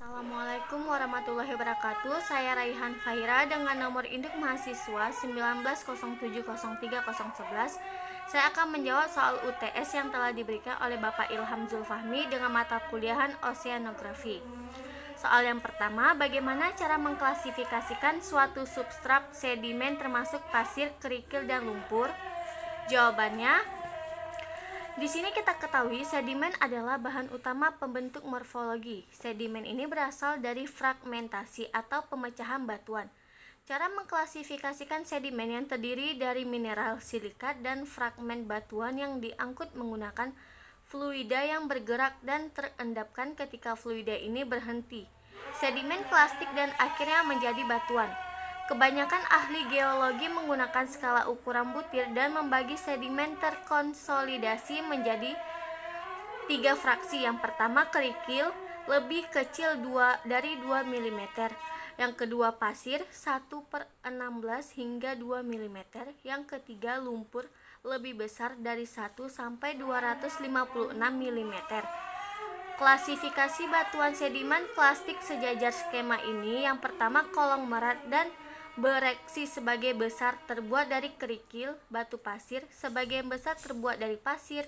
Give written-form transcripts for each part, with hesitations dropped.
Assalamualaikum warahmatullahi wabarakatuh. Saya Raihan Faira dengan nomor induk mahasiswa 1907030111. Saya akan menjawab soal UTS yang telah diberikan oleh Bapak Ilham Zulfahmi dengan mata kuliahan Oceanografi. Soal yang pertama, bagaimana cara mengklasifikasikan suatu substrat sedimen termasuk pasir, kerikil, dan lumpur? Jawabannya, di sini kita ketahui sedimen adalah bahan utama pembentuk morfologi. Sedimen ini berasal dari fragmentasi atau pemecahan batuan. Cara mengklasifikasikan sedimen yang terdiri dari mineral, silikat, dan fragmen batuan yang diangkut menggunakan fluida yang bergerak dan terendapkan ketika fluida ini berhenti. Sedimen plastik dan akhirnya menjadi batuan. Kebanyakan ahli geologi menggunakan skala ukuran butir dan membagi sedimen terkonsolidasi menjadi 3 fraksi. Yang pertama, kerikil, lebih kecil dari 2 mm. Yang kedua, pasir, 1/16 hingga 2 mm. Yang ketiga, lumpur, lebih besar dari 1 sampai 256 mm. Klasifikasi batuan sedimen klasik sejajar skema ini. Yang pertama, konglomerat dan bereaksi sebagai besar terbuat dari kerikil, batu pasir, sebagian besar terbuat dari pasir,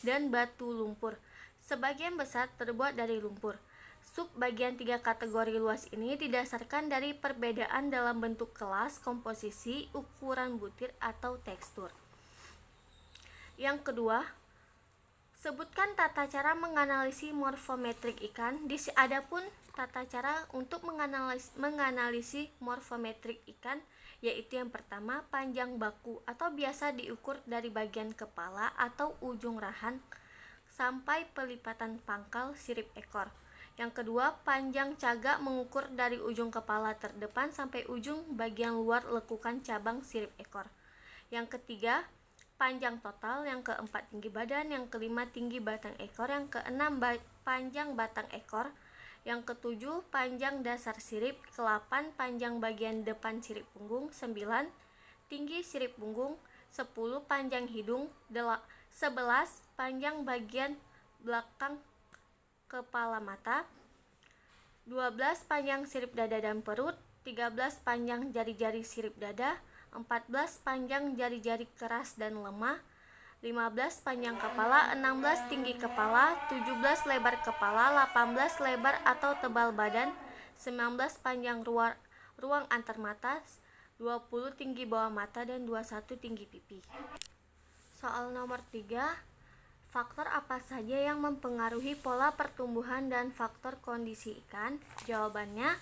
dan batu lumpur, sebagian besar terbuat dari lumpur. Subbagian 3 kategori luas ini didasarkan dari perbedaan dalam bentuk kelas, komposisi, ukuran butir, atau tekstur. Yang kedua, sebutkan tata cara menganalisis morfometrik ikan. Adapun tata cara untuk menganalisis morfometrik ikan, yaitu yang pertama, panjang baku atau biasa diukur dari bagian kepala atau ujung rahang sampai pelipatan pangkal sirip ekor. Yang kedua, panjang cagak mengukur dari ujung kepala terdepan sampai ujung bagian luar lekukan cabang sirip ekor. Yang ketiga, panjang total. Yang keempat, tinggi badan. Yang kelima, tinggi batang ekor. Yang keenam, panjang batang ekor. Yang ketujuh, panjang dasar sirip. Ke-8, panjang bagian depan sirip punggung. 9, tinggi sirip punggung. 10, panjang hidung. 11, panjang bagian belakang kepala mata. 12, panjang sirip dada dan perut. 13, panjang jari-jari sirip dada. 14, panjang jari-jari keras dan lemah. 15, panjang kepala. 16, tinggi kepala. 17, lebar kepala. 18, lebar atau tebal badan. 19, panjang ruang antar mata. 20, tinggi bawah mata. Dan 21, tinggi pipi. Soal nomor 3, faktor apa saja yang mempengaruhi pola pertumbuhan dan faktor kondisi ikan? Jawabannya,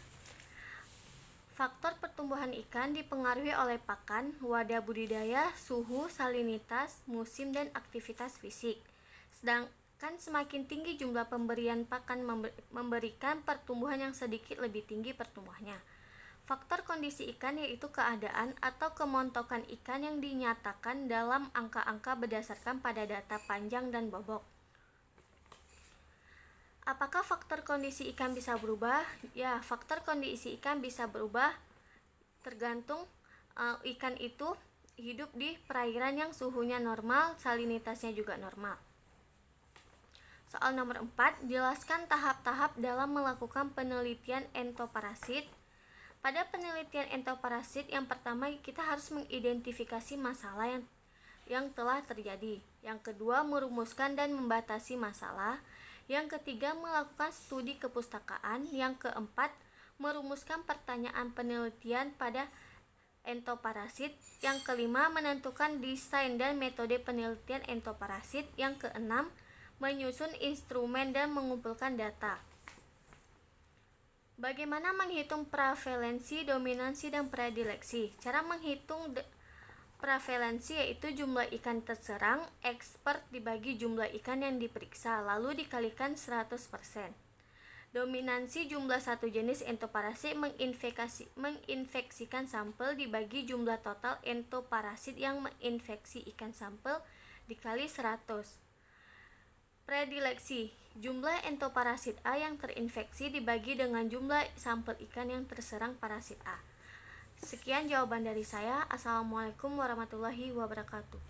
faktor pertumbuhan ikan dipengaruhi oleh pakan, wadah budidaya, suhu, salinitas, musim, dan aktivitas fisik. Sedangkan semakin tinggi jumlah pemberian pakan memberikan pertumbuhan yang sedikit lebih tinggi pertumbuhannya. Faktor kondisi ikan yaitu keadaan atau kemontokan ikan yang dinyatakan dalam angka-angka berdasarkan pada data panjang dan bobok. Apakah faktor kondisi ikan bisa berubah? Ya, faktor kondisi ikan bisa berubah tergantung ikan itu hidup di perairan yang suhunya normal, salinitasnya juga normal. Soal nomor 4, jelaskan tahap-tahap dalam melakukan penelitian entoparasit. Pada penelitian entoparasit, yang pertama kita harus mengidentifikasi masalah yang telah terjadi. Yang kedua, merumuskan dan membatasi masalah. Yang ketiga, melakukan studi kepustakaan. Yang keempat, merumuskan pertanyaan penelitian pada entoparasit. Yang kelima, menentukan desain dan metode penelitian entoparasit. Yang keenam, menyusun instrumen dan mengumpulkan data. Bagaimana menghitung prevalensi, dominansi, dan predileksi? Cara menghitung prevalensi yaitu jumlah ikan terserang expert dibagi jumlah ikan yang diperiksa, lalu dikalikan 100%. Dominansi jumlah satu jenis entoparasit menginfeksikan sampel dibagi jumlah total entoparasit yang menginfeksi ikan sampel dikali 100. Predileksi, jumlah entoparasit A yang terinfeksi dibagi dengan jumlah sampel ikan yang terserang parasit A. Sekian jawaban dari saya. Assalamualaikum warahmatullahi wabarakatuh.